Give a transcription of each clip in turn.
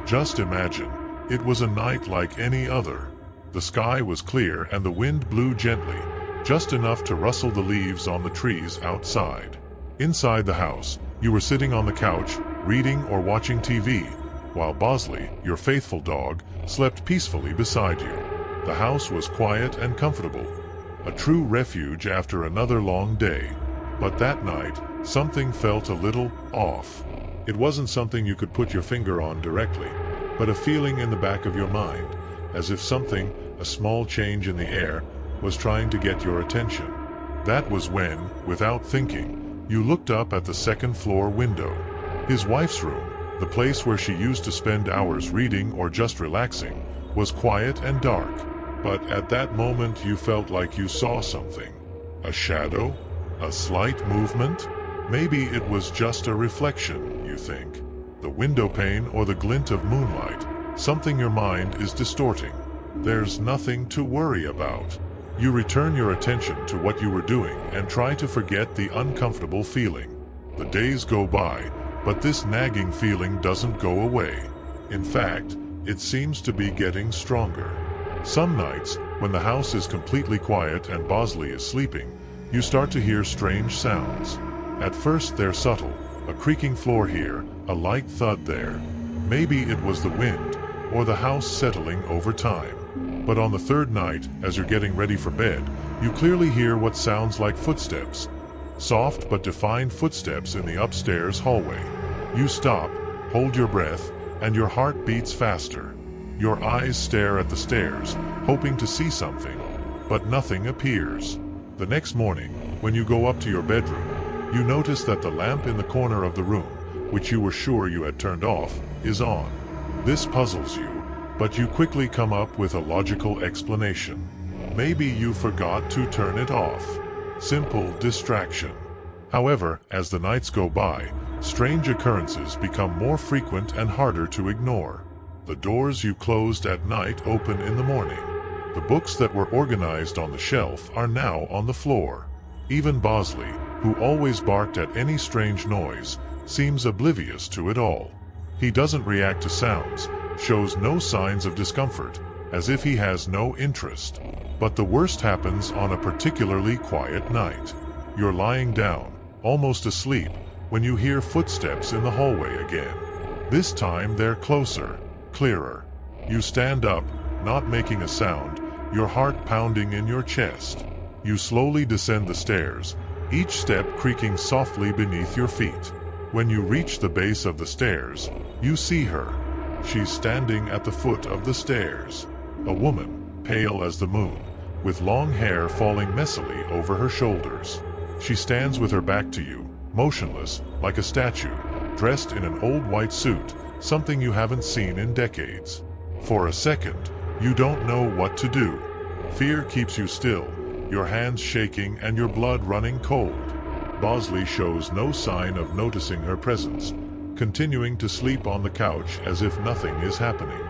Just imagine, it was a night like any other. The sky was clear and the wind blew gently, just enough to rustle the leaves on the trees outside. Inside the house, you were sitting on the couch, reading or watching TV, while Bosley, your faithful dog, slept peacefully beside you. The house was quiet and comfortable, a true refuge after another long day. But that night, something felt a little off. It wasn't something you could put your finger on directly, but a feeling in the back of your mind, as if something, a small change in the air, was trying to get your attention. That was when, without thinking, you looked up at the second-floor window. His wife's room, the place where she used to spend hours reading or just relaxing, was quiet and dark. But at that moment you felt like you saw something. A shadow? A slight movement? Maybe it was just a reflection, you think. The window pane or the glint of moonlight, something your mind is distorting. There's nothing to worry about. You return your attention to what you were doing and try to forget the uncomfortable feeling. The days go by, but this nagging feeling doesn't go away. In fact, it seems to be getting stronger. Some nights, when the house is completely quiet and Bosley is sleeping, you start to hear strange sounds. At first they're subtle, a creaking floor here, a light thud there. Maybe it was the wind, or the house settling over time. But on the third night, as you're getting ready for bed, you clearly hear what sounds like footsteps. Soft but defined footsteps in the upstairs hallway. You stop, hold your breath, and your heart beats faster. Your eyes stare at the stairs, hoping to see something, but nothing appears. The next morning, when you go up to your bedroom, you notice that the lamp in the corner of the room, which you were sure you had turned off, is on. This puzzles you, but you quickly come up with a logical explanation. Maybe you forgot to turn it off. Simple distraction. However, as the nights go by, strange occurrences become more frequent and harder to ignore. The doors you closed at night open in the morning. The books that were organized on the shelf are now on the floor. Even Bosley, who always barked at any strange noise, seems oblivious to it all. He doesn't react to sounds, shows no signs of discomfort, as if he has no interest. But the worst happens on a particularly quiet night. You're lying down, almost asleep, when you hear footsteps in the hallway again. This time they're closer, clearer. You stand up, not making a sound, your heart pounding in your chest. You slowly descend the stairs, each step creaking softly beneath your feet. When you reach the base of the stairs, you see her. She's standing at the foot of the stairs. A woman, pale as the moon, with long hair falling messily over her shoulders. She stands with her back to you, motionless, like a statue, dressed in an old white suit, something you haven't seen in decades. For a second, you don't know what to do. Fear keeps you still, your hands shaking and your blood running cold. Bosley shows no sign of noticing her presence, continuing to sleep on the couch as if nothing is happening.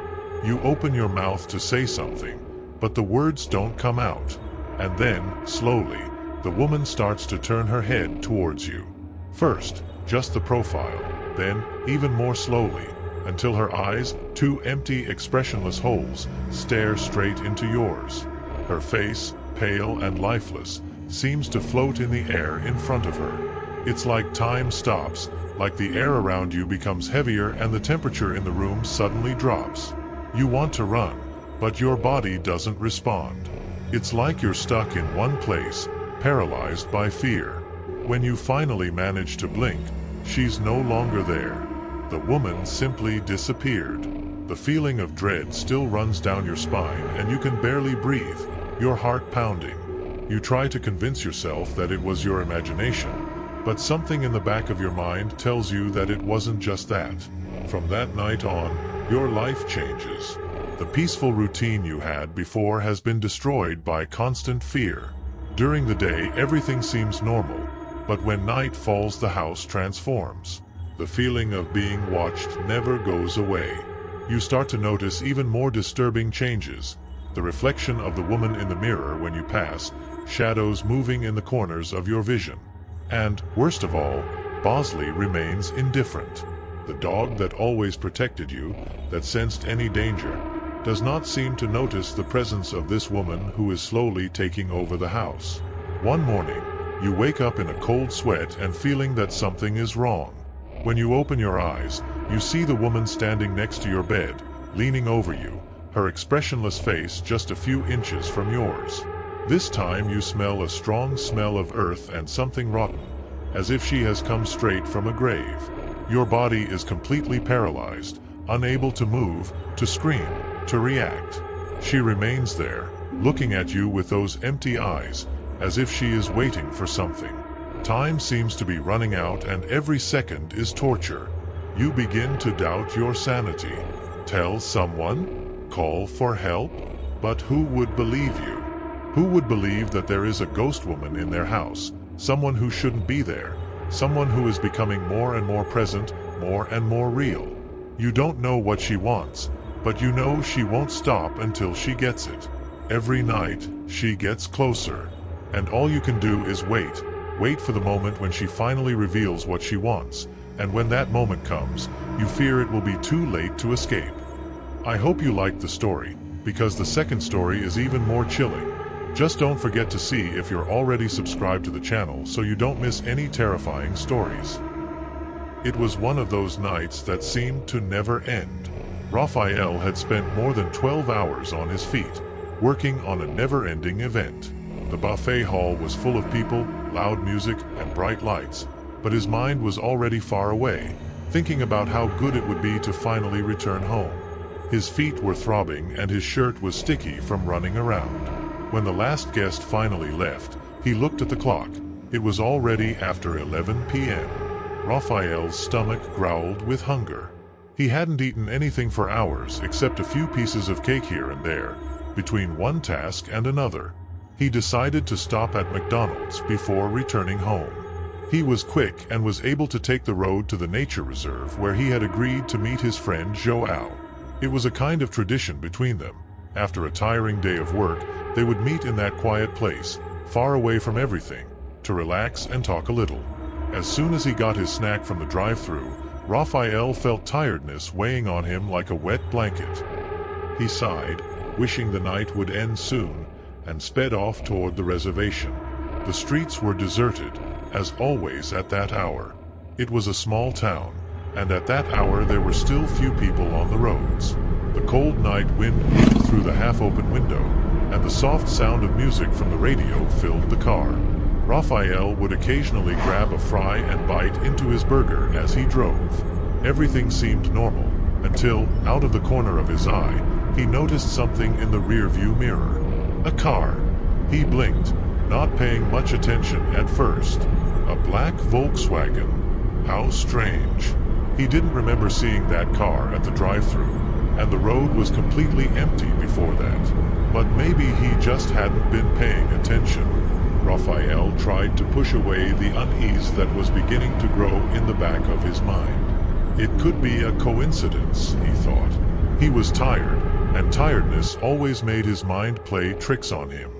You open your mouth to say something, but the words don't come out. And then, slowly, the woman starts to turn her head towards you. First, just the profile, then, even more slowly, until her eyes, two empty, expressionless holes, stare straight into yours. Her face, pale and lifeless, seems to float in the air in front of her. It's like time stops, like the air around you becomes heavier and the temperature in the room suddenly drops. You want to run, but your body doesn't respond. It's like you're stuck in one place, paralyzed by fear. When you finally manage to blink, she's no longer there. The woman simply disappeared. The feeling of dread still runs down your spine and you can barely breathe, your heart pounding. You try to convince yourself that it was your imagination, but something in the back of your mind tells you that it wasn't just that. From that night on, your life changes. The peaceful routine you had before has been destroyed by constant fear. During the day, everything seems normal, but when night falls, the house transforms. The feeling of being watched never goes away. You start to notice even more disturbing changes. The reflection of the woman in the mirror when you pass, shadows moving in the corners of your vision. And, worst of all, Bosley remains indifferent. The dog that always protected you, that sensed any danger, does not seem to notice the presence of this woman who is slowly taking over the house. One morning, you wake up in a cold sweat and feeling that something is wrong. When you open your eyes, you see the woman standing next to your bed, leaning over you, her expressionless face just a few inches from yours. This time you smell a strong smell of earth and something rotten, as if she has come straight from a grave. Your body is completely paralyzed, unable to move, to scream, to react. She remains there, looking at you with those empty eyes, as if she is waiting for something. Time seems to be running out and every second is torture. You begin to doubt your sanity. Tell someone? Call for help? But who would believe you? Who would believe that there is a ghost woman in their house, someone who shouldn't be there, someone who is becoming more and more present, more and more real? You don't know what she wants, but you know she won't stop until she gets it. Every night, she gets closer, and all you can do is wait for the moment when she finally reveals what she wants, and when that moment comes, you fear it will be too late to escape. I hope you liked the story, because the second story is even more chilling. Just don't forget to see if you're already subscribed to the channel so you don't miss any terrifying stories. It was one of those nights that seemed to never end. Raphael had spent more than 12 hours on his feet, working on a never-ending event. The buffet hall was full of people, loud music, and bright lights, but his mind was already far away, thinking about how good it would be to finally return home. His feet were throbbing and his shirt was sticky from running around. When the last guest finally left, he looked at the clock. It was already after 11 p.m. Raphael's stomach growled with hunger. He hadn't eaten anything for hours except a few pieces of cake here and there, between one task and another. He decided to stop at McDonald's before returning home. He was quick and was able to take the road to the nature reserve where he had agreed to meet his friend Joao. It was a kind of tradition between them. After a tiring day of work, they would meet in that quiet place, far away from everything, to relax and talk a little. As soon as he got his snack from the drive-thru, Raphael felt tiredness weighing on him like a wet blanket. He sighed, wishing the night would end soon, and sped off toward the reservation. The streets were deserted, as always at that hour. It was a small town, and at that hour there were still few people on the roads. The cold night wind blew through the half-open window, and the soft sound of music from the radio filled the car. Raphael would occasionally grab a fry and bite into his burger as he drove. Everything seemed normal, until, out of the corner of his eye, he noticed something in the rear-view mirror. A car. He blinked, not paying much attention at first. A black Volkswagen. How strange. He didn't remember seeing that car at the drive-thru, and the road was completely empty before that. But maybe he just hadn't been paying attention. Raphael tried to push away the unease that was beginning to grow in the back of his mind. It could be a coincidence, he thought. He was tired, and tiredness always made his mind play tricks on him.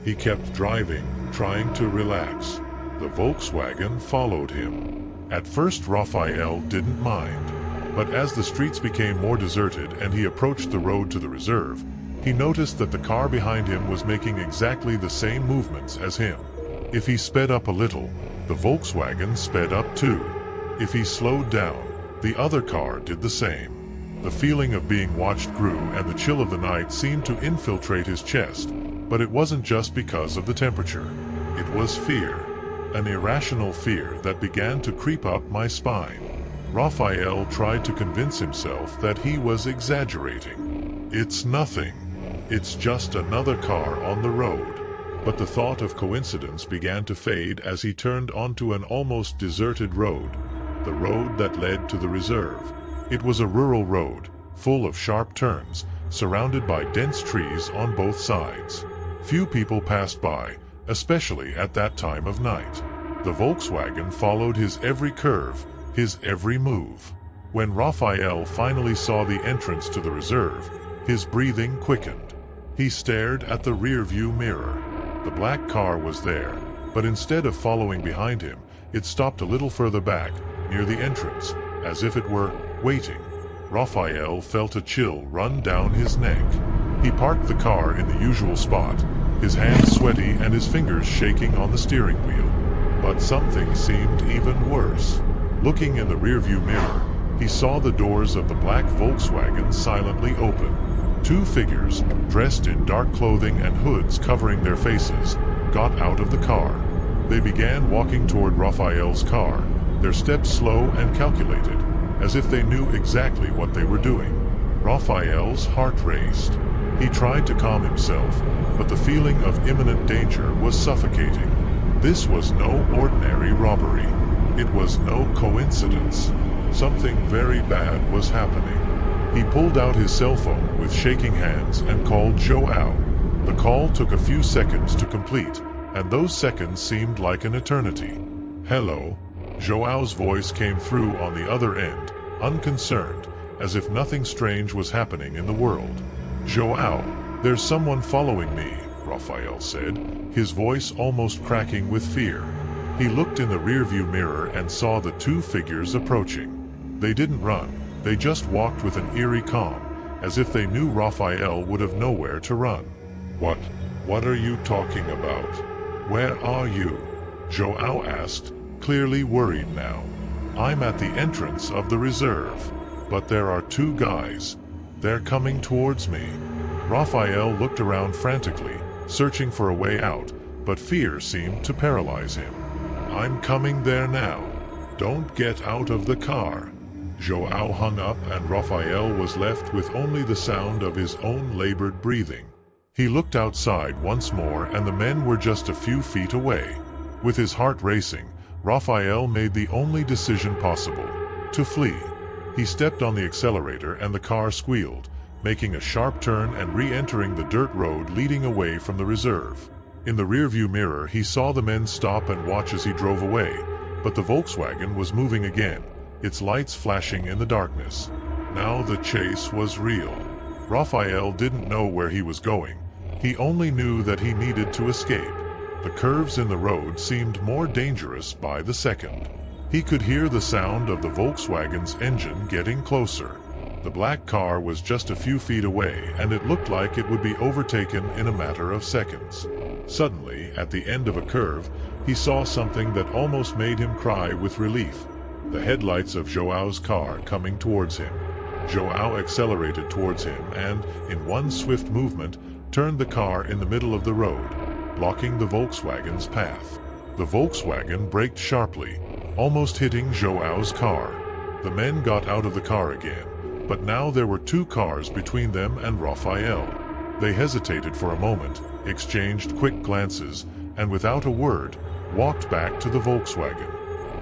He kept driving, trying to relax. The Volkswagen followed him. At first Raphael didn't mind, but as the streets became more deserted and he approached the road to the reserve, he noticed that the car behind him was making exactly the same movements as him. If he sped up a little, the Volkswagen sped up too. If he slowed down, the other car did the same. The feeling of being watched grew and the chill of the night seemed to infiltrate his chest, but it wasn't just because of the temperature. It was fear. An irrational fear that began to creep up my spine. Raphael tried to convince himself that he was exaggerating. It's nothing. It's just another car on the road. But the thought of coincidence began to fade as he turned onto an almost deserted road, the road that led to the reserve. It was a rural road, full of sharp turns, surrounded by dense trees on both sides. Few people passed by, especially at that time of night. The Volkswagen followed his every curve, his every move. When Raphael finally saw the entrance to the reserve, his breathing quickened. He stared at the rear-view mirror. The black car was there, but instead of following behind him, it stopped a little further back, near the entrance, as if it were waiting. Raphael felt a chill run down his neck. He parked the car in the usual spot, his hands sweaty and his fingers shaking on the steering wheel. But something seemed even worse. Looking in the rearview mirror, he saw the doors of the black Volkswagen silently open. Two figures, dressed in dark clothing and hoods covering their faces, got out of the car. They began walking toward Raphael's car, their steps slow and calculated, as if they knew exactly what they were doing. Raphael's heart raced. He tried to calm himself, but the feeling of imminent danger was suffocating. This was no ordinary robbery. It was no coincidence. Something very bad was happening. He pulled out his cell phone with shaking hands and called Joao. The call took a few seconds to complete, and those seconds seemed like an eternity. "Hello?" Joao's voice came through on the other end, unconcerned, as if nothing strange was happening in the world. "Joao, there's someone following me," Raphael said, his voice almost cracking with fear. He looked in the rearview mirror and saw the two figures approaching. They didn't run, they just walked with an eerie calm, as if they knew Raphael would have nowhere to run. What are you talking about? Where are you?" Joao asked, clearly worried now. "I'm at the entrance of the reserve, but there are two guys. They're coming towards me." Raphael looked around frantically, searching for a way out, but fear seemed to paralyze him. "I'm coming there now. Don't get out of the car." Joao hung up and Raphael was left with only the sound of his own labored breathing. He looked outside once more and the men were just a few feet away. With his heart racing, Raphael made the only decision possible: to flee. He stepped on the accelerator and the car squealed, making a sharp turn and re-entering the dirt road leading away from the reserve. In the rearview mirror he saw the men stop and watch as he drove away, but the Volkswagen was moving again, its lights flashing in the darkness. Now the chase was real. Raphael didn't know where he was going. He only knew that he needed to escape. The curves in the road seemed more dangerous by the second. He could hear the sound of the Volkswagen's engine getting closer. The black car was just a few feet away, and it looked like it would be overtaken in a matter of seconds. Suddenly, at the end of a curve, he saw something that almost made him cry with relief: the headlights of Joao's car coming towards him. Joao accelerated towards him and, in one swift movement, turned the car in the middle of the road, blocking the Volkswagen's path. The Volkswagen braked sharply, almost hitting Joao's car. The men got out of the car again, but now there were two cars between them and Raphael. They hesitated for a moment, exchanged quick glances, and without a word, walked back to the Volkswagen.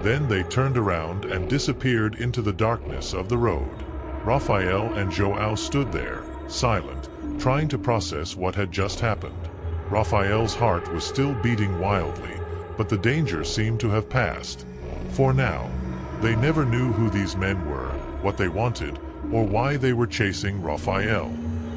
Then they turned around and disappeared into the darkness of the road. Raphael and Joao stood there, silent, trying to process what had just happened. Raphael's heart was still beating wildly, but the danger seemed to have passed. For now, they never knew who these men were, what they wanted, or why they were chasing Raphael.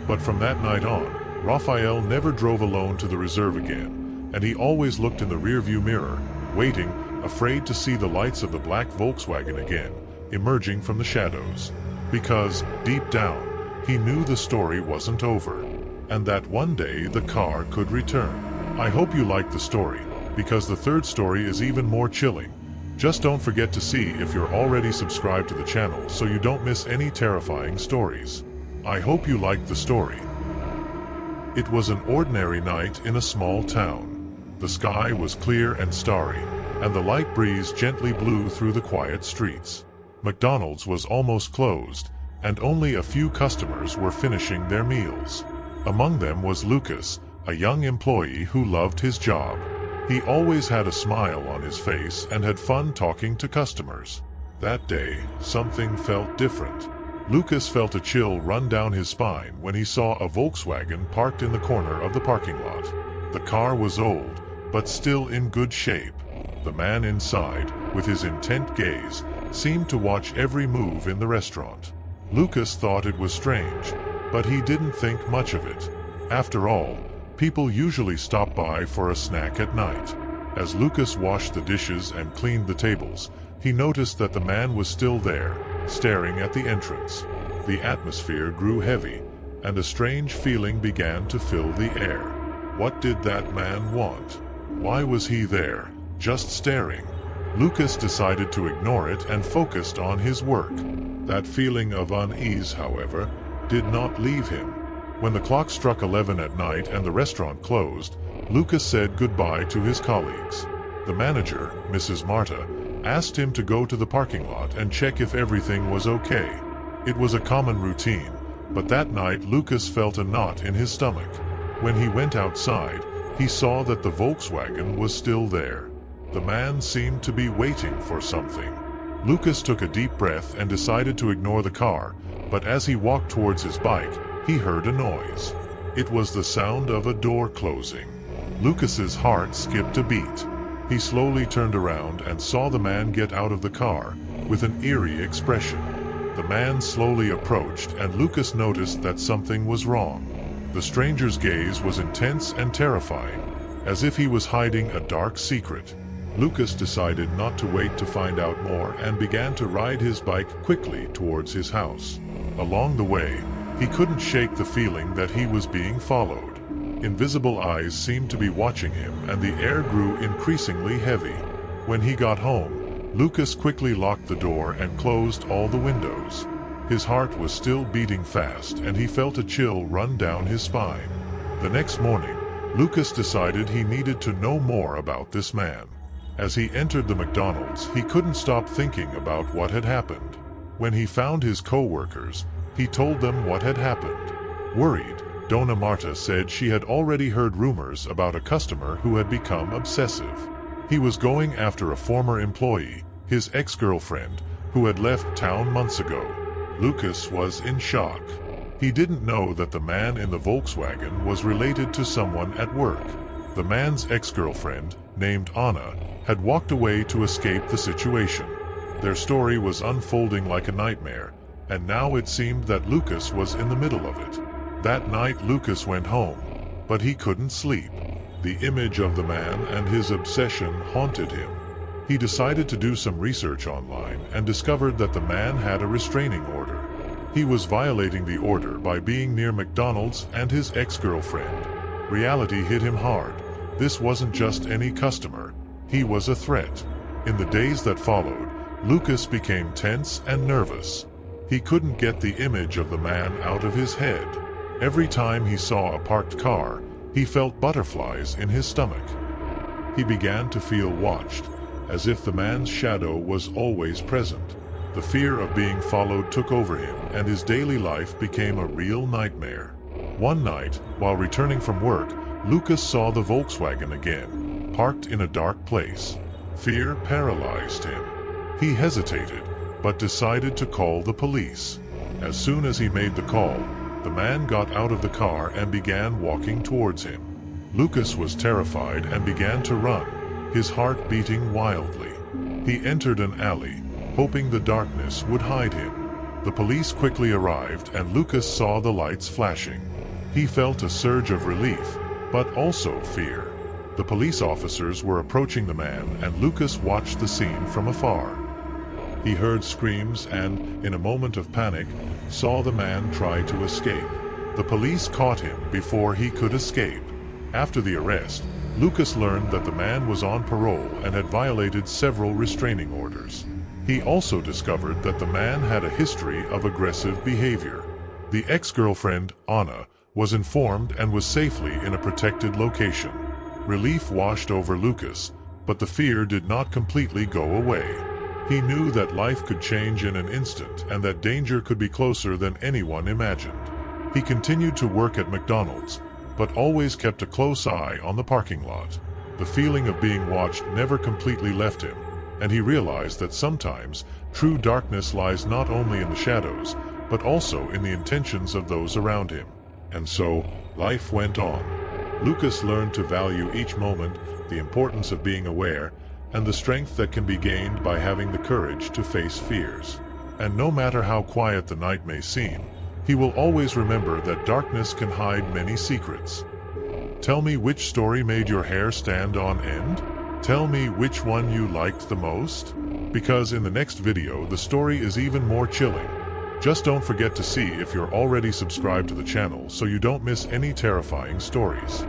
But from that night on, Raphael never drove alone to the reserve again, and he always looked in the rearview mirror, waiting, afraid to see the lights of the black Volkswagen again, emerging from the shadows. Because, deep down, he knew the story wasn't over, and that one day the car could return. I hope you liked the story, because the third story is even more chilling. Just don't forget to see if you're already subscribed to the channel so you don't miss any terrifying stories. I hope you liked the story. It was an ordinary night in a small town. The sky was clear and starry, and the light breeze gently blew through the quiet streets. McDonald's was almost closed, and only a few customers were finishing their meals. Among them was Lucas, a young employee who loved his job. He always had a smile on his face and had fun talking to customers. That day, something felt different. Lucas felt a chill run down his spine when he saw a Volkswagen parked in the corner of the parking lot. The car was old, but still in good shape. The man inside, with his intent gaze, seemed to watch every move in the restaurant. Lucas thought it was strange, but he didn't think much of it. After all, people usually stop by for a snack at night. As Lucas washed the dishes and cleaned the tables, he noticed that the man was still there, staring at the entrance. The atmosphere grew heavy, and a strange feeling began to fill the air. What did that man want? Why was he there, just staring? Lucas decided to ignore it and focused on his work. That feeling of unease, however, did not leave him. When the clock struck 11 at night and the restaurant closed, Lucas said goodbye to his colleagues. The manager, Mrs. Marta, asked him to go to the parking lot and check if everything was okay. It was a common routine, but that night Lucas felt a knot in his stomach. When he went outside, he saw that the Volkswagen was still there. The man seemed to be waiting for something. Lucas took a deep breath and decided to ignore the car, but as he walked towards his bike, he heard a noise. It was the sound of a door closing. Lucas's heart skipped a beat. He slowly turned around and saw the man get out of the car, with an eerie expression. The man slowly approached, and Lucas noticed that something was wrong. The stranger's gaze was intense and terrifying, as if he was hiding a dark secret. Lucas decided not to wait to find out more and began to ride his bike quickly towards his house. Along the way, he couldn't shake the feeling that he was being followed. Invisible eyes seemed to be watching him, and the air grew increasingly heavy. When he got home, Lucas quickly locked the door and closed all the windows. His heart was still beating fast, and he felt a chill run down his spine. The next morning, Lucas decided he needed to know more about this man. As he entered the McDonald's, he couldn't stop thinking about what had happened. When he found his co-workers, he told them what had happened. Worried, Donna Marta said she had already heard rumors about a customer who had become obsessive. He was going after a former employee, his ex-girlfriend, who had left town months ago. Lucas was in shock. He didn't know that the man in the Volkswagen was related to someone at work. The man's ex-girlfriend, named Anna, had walked away to escape the situation. Their story was unfolding like a nightmare, and now it seemed that Lucas was in the middle of it. That night Lucas went home, but he couldn't sleep. The image of the man and his obsession haunted him. He decided to do some research online and discovered that the man had a restraining order. He was violating the order by being near McDonald's and his ex-girlfriend. Reality hit him hard. This wasn't just any customer. He was a threat. In the days that followed, Lucas became tense and nervous. He couldn't get the image of the man out of his head. Every time he saw a parked car, he felt butterflies in his stomach. He began to feel watched, as if the man's shadow was always present. The fear of being followed took over him, and his daily life became a real nightmare. One night, while returning from work, Lucas saw the Volkswagen again, parked in a dark place. Fear paralyzed him. He hesitated, but decided to call the police. As soon as he made the call, the man got out of the car and began walking towards him. Lucas was terrified and began to run, his heart beating wildly. He entered an alley, hoping the darkness would hide him. The police quickly arrived, and Lucas saw the lights flashing. He felt a surge of relief, but also fear. The police officers were approaching the man, and Lucas watched the scene from afar. He heard screams and, in a moment of panic, saw the man try to escape. The police caught him before he could escape. After the arrest, Lucas learned that the man was on parole and had violated several restraining orders. He also discovered that the man had a history of aggressive behavior. The ex-girlfriend, Anna, was informed and was safely in a protected location. Relief washed over Lucas, but the fear did not completely go away. He knew that life could change in an instant and that danger could be closer than anyone imagined. He continued to work at McDonald's, but always kept a close eye on the parking lot. The feeling of being watched never completely left him, and he realized that sometimes true darkness lies not only in the shadows, but also in the intentions of those around him. And so, life went on. Lucas learned to value each moment, the importance of being aware, and the strength that can be gained by having the courage to face fears. And no matter how quiet the night may seem, he will always remember that darkness can hide many secrets. Tell me which story made your hair stand on end? Tell me which one you liked the most? because in the next video the story is even more chilling. Just don't forget to see if you're already subscribed to the channel so you don't miss any terrifying stories.